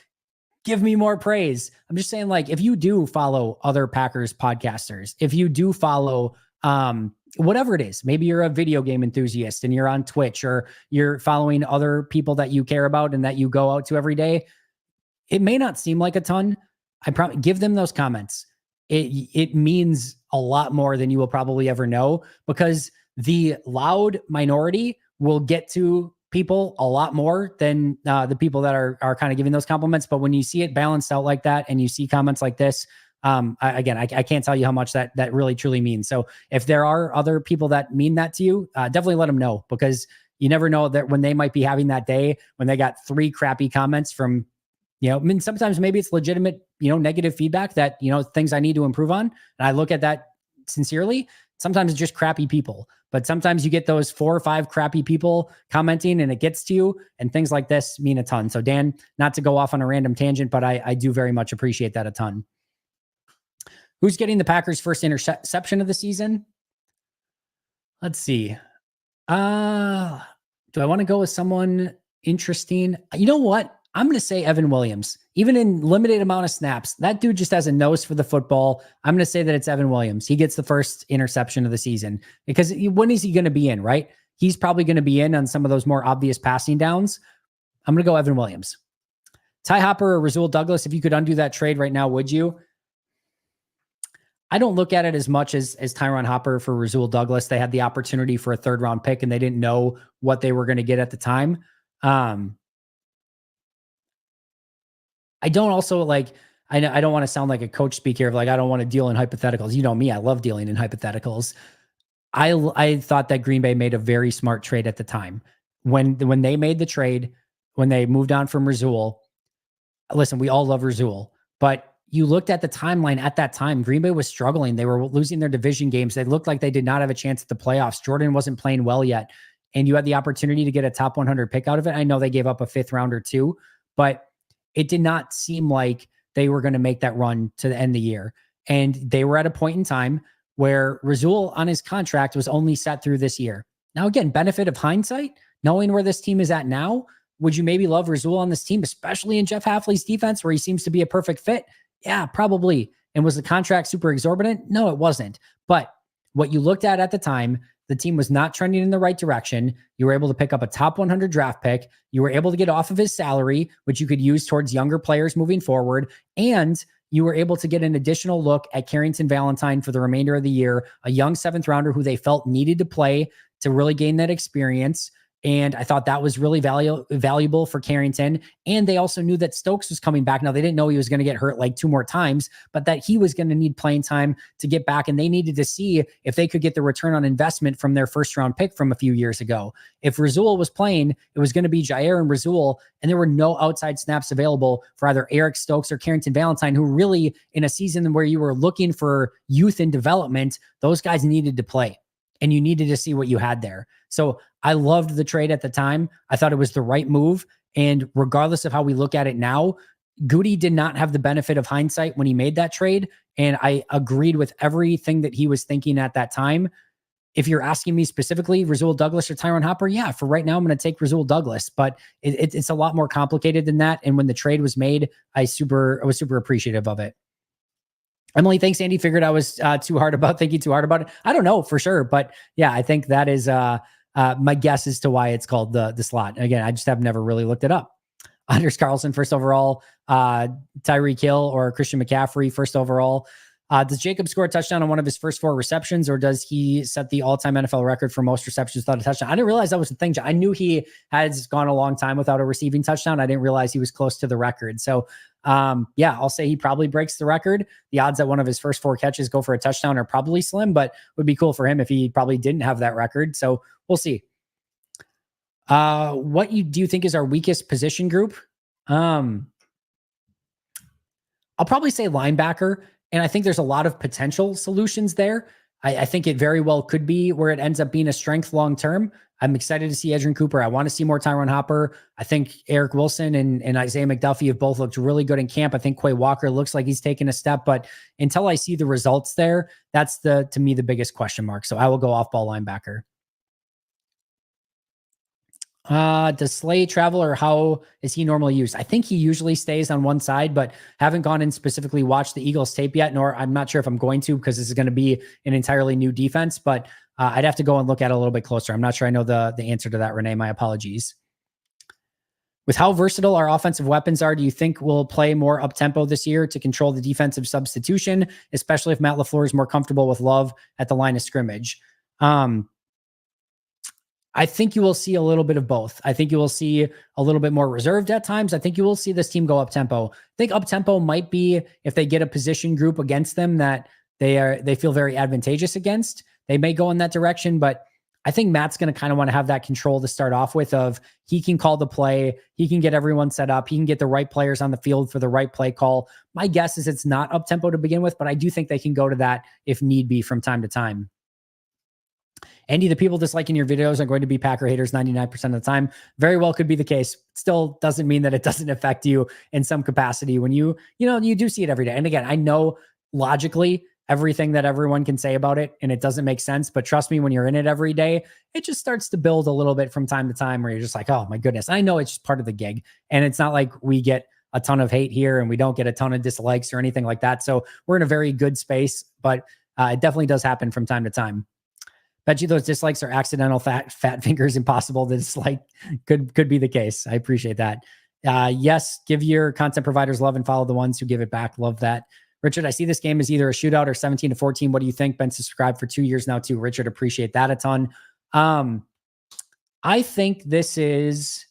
give me more praise. I'm just saying, like, if you do follow other Packers podcasters, if you do follow, whatever it is, maybe you're a video game enthusiast and you're on Twitch, or you're following other people that you care about and that you go out to every day, it may not seem like a ton. I probably give them those comments. It means a lot more than you will probably ever know, because the loud minority will get to people a lot more than the people that are kind of giving those compliments. But when you see it balanced out like that, and you see comments like this, I can't tell you how much that really truly means. So if there are other people that mean that to you, definitely let them know, because you never know that when they might be having that day when they got 3 crappy comments from, I mean, sometimes maybe it's legitimate, negative feedback that, things I need to improve on. And I look at that sincerely. Sometimes it's just crappy people, but sometimes you get those 4 or 5 crappy people commenting and it gets to you, and things like this mean a ton. So Dan, not to go off on a random tangent, but I do very much appreciate that a ton. Who's getting the Packers' first interception of the season? Let's see. Do I want to go with someone interesting? You know what? I'm going to say Evan Williams. Even in limited amount of snaps, that dude just has a nose for the football. I'm going to say that it's Evan Williams. He gets the first interception of the season, because when is he going to be in, right? He's probably going to be in on some of those more obvious passing downs. I'm going to go Evan Williams. Ty Hopper or Rasul Douglas, if you could undo that trade right now, would you? I don't look at it as much as Tyron Hopper for Rasul Douglas. They had the opportunity for a 3rd round pick and they didn't know what they were going to get at the time. I don't also like, I don't want to sound like a coach speak here of like, I don't want to deal in hypotheticals. You know me, I love dealing in hypotheticals. I thought that Green Bay made a very smart trade at the time. When they made the trade, when they moved on from Rasul, listen, we all love Rasul, but you looked at the timeline at that time, Green Bay was struggling. They were losing their division games. They looked like they did not have a chance at the playoffs. Jordan wasn't playing well yet. And you had the opportunity to get a top 100 pick out of it. I know they gave up a 5th round or 2, but it did not seem like they were going to make that run to the end of the year. And they were at a point in time where Rasul on his contract was only set through this year. Now, again, benefit of hindsight, knowing where this team is at now, would you maybe love Rasul on this team, especially in Jeff Hafley's defense where he seems to be a perfect fit? Yeah, probably. And was the contract super exorbitant? No, it wasn't. But what you looked at the time, the team was not trending in the right direction. You were able to pick up a top 100 draft pick. You were able to get off of his salary, which you could use towards younger players moving forward. And you were able to get an additional look at Carrington Valentine for the remainder of the year, a young 7th rounder who they felt needed to play to really gain that experience. And I thought that was really valuable for Carrington. And they also knew that Stokes was coming back. Now, they didn't know he was going to get hurt like 2 more times, but that he was going to need playing time to get back. And they needed to see if they could get the return on investment from their 1st round pick from a few years ago. If Rasul was playing, it was going to be Jaire and Rasul, and there were no outside snaps available for either Eric Stokes or Carrington Valentine, who really, in a season where you were looking for youth and development, those guys needed to play. And you needed to see what you had there. So I loved the trade at the time. I thought it was the right move. And regardless of how we look at it now, Goody did not have the benefit of hindsight when he made that trade. And I agreed with everything that he was thinking at that time. If you're asking me specifically, Rasul Douglas or Tyron Hopper, yeah, for right now, I'm going to take Rasul Douglas. But it's a lot more complicated than that. And when the trade was made, I was super appreciative of it. Emily, thanks, Andy. Figured I was thinking too hard about it. I don't know for sure, but yeah, I think that is my guess as to why it's called the slot. Again, I just have never really looked it up. Anders Carlson, 1st overall. Tyreek Hill or Christian McCaffrey, 1st overall. Does Jacob score a touchdown on one of his first 4 receptions, or does he set the all-time NFL record for most receptions without a touchdown? I didn't realize that was the thing. I knew he has gone a long time without a receiving touchdown. I didn't realize he was close to the record. So yeah, I'll say he probably breaks the record. The odds that one of his first 4 catches go for a touchdown are probably slim, but would be cool for him if he probably didn't have that record. So we'll see. What do you think is our weakest position group? I'll probably say linebacker. And I think there's a lot of potential solutions there. I think it very well could be where it ends up being a strength long-term. I'm excited to see Edgerrin Cooper. I want to see more Tyron Hopper. I think Eric Wilson and Isaiah McDuffie have both looked really good in camp. I think Quay Walker looks like he's taken a step, but until I see the results there, that's to me, the biggest question mark. So I will go off-ball linebacker. Does Slay travel, or how is he normally used? I think he usually stays on one side, but haven't gone and specifically watched the Eagles tape yet, nor I'm not sure if I'm going to, because this is going to be an entirely new defense, but I'd have to go and look at it a little bit closer. I'm not sure I know the answer to that, Renee. My apologies. With how versatile our offensive weapons are, do you think we'll play more up-tempo this year to control the defensive substitution, especially if Matt LaFleur is more comfortable with Love at the line of scrimmage? I think you will see a little bit of both. I think you will see a little bit more reserved at times. I think you will see this team go up tempo. I think up tempo might be if they get a position group against them that they feel very advantageous against. They may go in that direction, but I think Matt's going to kind of want to have that control to start off with, of he can call the play, he can get everyone set up, he can get the right players on the field for the right play call. My guess is it's not up tempo to begin with, but I do think they can go to that if need be from time to time. Andy, the people disliking your videos are going to be Packer haters 99% of the time. Very well could be the case. Still doesn't mean that it doesn't affect you in some capacity when you do see it every day. And again, I know logically everything that everyone can say about it, and it doesn't make sense, but trust me, when you're in it every day, it just starts to build a little bit from time to time where you're just like, oh my goodness. I know it's just part of the gig, and it's not like we get a ton of hate here and we don't get a ton of dislikes or anything like that. So we're in a very good space, but it definitely does happen from time to time. Bet you those dislikes are accidental. Fat fingers, impossible to dislike. Could be the case. I appreciate that. Yes, give your content providers love and follow the ones who give it back. Love that. Richard, I see this game as either a shootout or 17-14. What do you think? Been subscribed for 2 years now too. Richard, appreciate that a ton. I think this is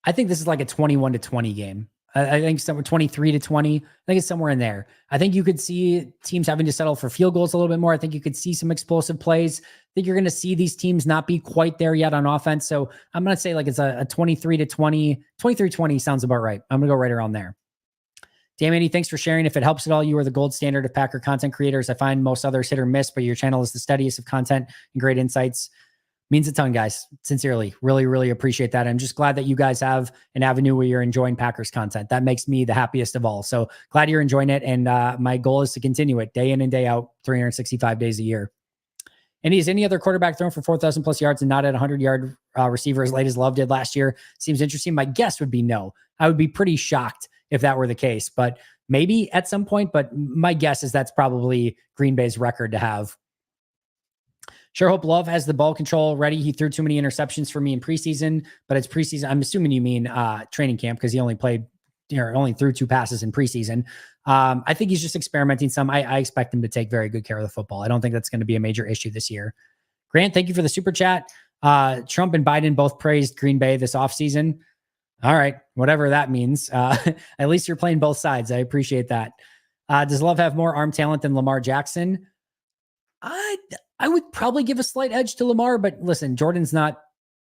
like a 21-20 game. I think somewhere 23-20. I think it's somewhere in there. I think you could see teams having to settle for field goals a little bit more. I think you could see some explosive plays. I think you're going to see these teams not be quite there yet on offense. So I'm going to say like it's a 23-20. 23-20 sounds about right. I'm going to go right around there. Damn, Andy, thanks for sharing. If it helps at all, you are the gold standard of Packer content creators. I find most others hit or miss, but your channel is the steadiest of content and great insights. Means a ton, guys. Sincerely, really, really appreciate that. I'm just glad that you guys have an avenue where you're enjoying Packers content. That makes me the happiest of all. So glad you're enjoying it. And my goal is to continue it day in and day out, 365 days a year. And is any other quarterback thrown for 4,000 plus yards and not at 100-yard receiver as late as Love did last year? Seems interesting. My guess would be no. I would be pretty shocked if that were the case, but maybe at some point. But my guess is that's probably Green Bay's record to have. Sure hope Love has the ball control ready. He threw too many interceptions for me in preseason, but it's preseason. I'm assuming you mean training camp, because he only played, only threw 2 passes in preseason. I think he's just experimenting some. I expect him to take very good care of the football. I don't think that's going to be a major issue this year. Grant, thank you for the super chat. Trump and Biden both praised Green Bay this offseason. All right, whatever that means. At least you're playing both sides. I appreciate that. Does Love have more arm talent than Lamar Jackson? I would probably give a slight edge to Lamar, but listen, Jordan's not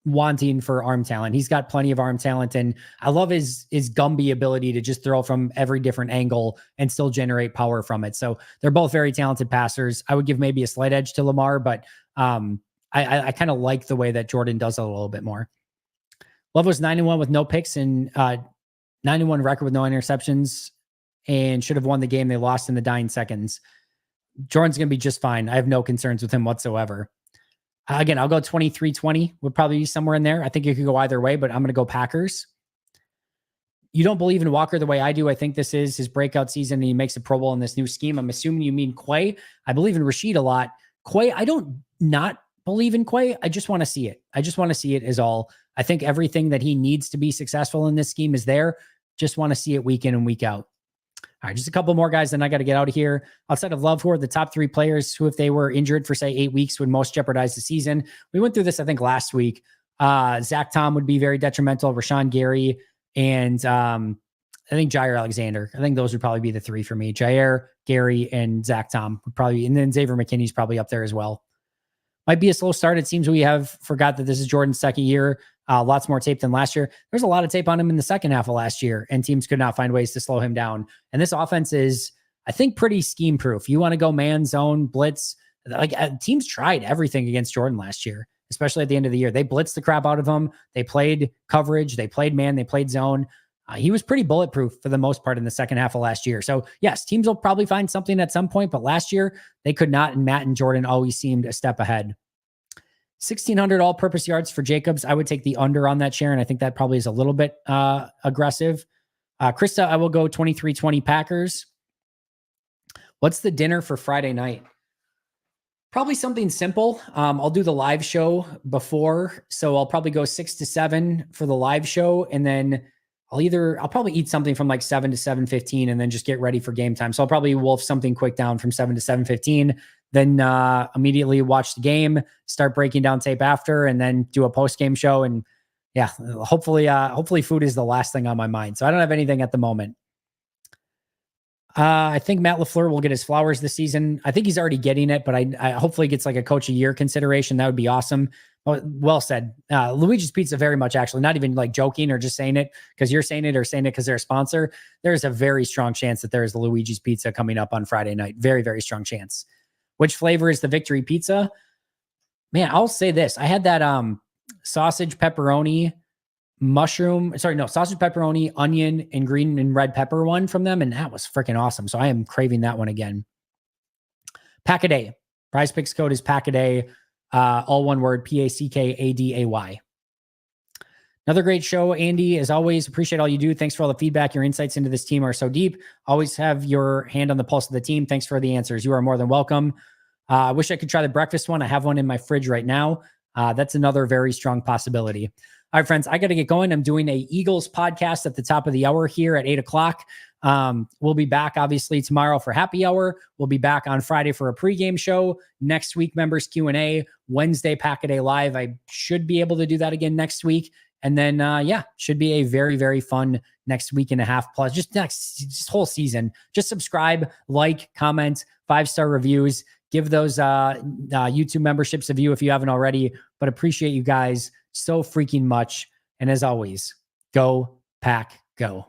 wanting for arm talent. He's got plenty of arm talent, and I love his Gumby ability to just throw from every different angle and still generate power from it. So they're both very talented passers. I would give maybe a slight edge to Lamar, but I kind of like the way that Jordan does it a little bit more. Love was 9-1 with no picks and 9-1 record with no interceptions, and should have won the game. They lost in the dying seconds. Jordan's going to be just fine. I have no concerns with him whatsoever. Again, I'll go 23-20 would probably be somewhere in there. I think it could go either way, but I'm going to go Packers. You don't believe in Walker the way I do. I think this is his breakout season and he makes a Pro Bowl in this new scheme. I'm assuming you mean Quay. I believe in Rashid a lot. Quay, I don't not believe in Quay. I just want to see it. I just want to see it is all. I think everything that he needs to be successful in this scheme is there. Just want to see it week in and week out. All right, just a couple more guys, then I got to get out of here. Outside of Love, who are the top 3 players who, if they were injured for, say, 8 weeks, would most jeopardize the season? We went through this, I think, last week. Zach Tom would be very detrimental, Rashawn Gary, and I think Jaire Alexander. I think those would probably be the 3 for me. Jaire, Gary, and Zach Tom would probably, and then Xavier McKinney's probably up there as well. Might be a slow start. It seems we have forgot that this is Jordan's second year. Lots more tape than last year. There's a lot of tape on him in the second half of last year, and teams could not find ways to slow him down. And this offense is, I think, pretty scheme proof. You want to go man, zone, blitz. Like teams tried everything against Jordan last year, especially at the end of the year. They blitzed the crap out of him. They played coverage. They played man. They played zone. He was pretty bulletproof for the most part in the second half of last year. So yes, teams will probably find something at some point, but last year they could not, and Matt and Jordan always seemed a step ahead. 1,600 all-purpose yards for Jacobs. I would take the under on that, Sharon. I think that probably is a little bit aggressive. Krista, I will go 23-20 Packers. What's the dinner for Friday night? Probably something simple. I'll do the live show before, so I'll probably go 6 to 7 for the live show, and then I'll probably eat something from like 7 to 7:15 and then just get ready for game time. So I'll probably wolf something quick down from 7 to 7:15, then immediately watch the game, start breaking down tape after, and then do a post-game show. And yeah, hopefully food is the last thing on my mind. So I don't have anything at the moment. I think Matt LaFleur will get his flowers this season. I think he's already getting it, but I hopefully gets like a coach of year consideration. That would be awesome. Well said. Luigi's Pizza, very much actually, not even like joking or just saying it because you're saying it or saying it because they're a sponsor. There's a very strong chance that there is Luigi's Pizza coming up on Friday night. Very, very strong chance. Which flavor is the victory pizza? Man, I'll say this. I had that sausage, pepperoni, sausage, pepperoni, onion, and green and red pepper one from them, and that was freaking awesome. So I am craving that one again. Pack-a-day. Prize Picks code is Pack-a-day. All one word, P-A-C-K-A-D-A-Y. Another great show, Andy. As always, appreciate all you do. Thanks for all the feedback. Your insights into this team are so deep. Always have your hand on the pulse of the team. Thanks for the answers. You are more than welcome. I wish I could try the breakfast one. I have one in my fridge right now. That's another very strong possibility. All right, friends, I got to get going. I'm doing a Eagles podcast at the top of the hour here at 8 o'clock. We'll be back obviously tomorrow for happy hour. We'll be back on Friday for a pregame show. Next week, members Q&A. Wednesday, Pack-a-Day Live. I should be able to do that again next week. And then, should be a very, very fun next week and a half plus just whole season. Just subscribe, like, comment, 5-star reviews, give those YouTube memberships a view if you haven't already, but appreciate you guys so freaking much. And as always, go Pack, go.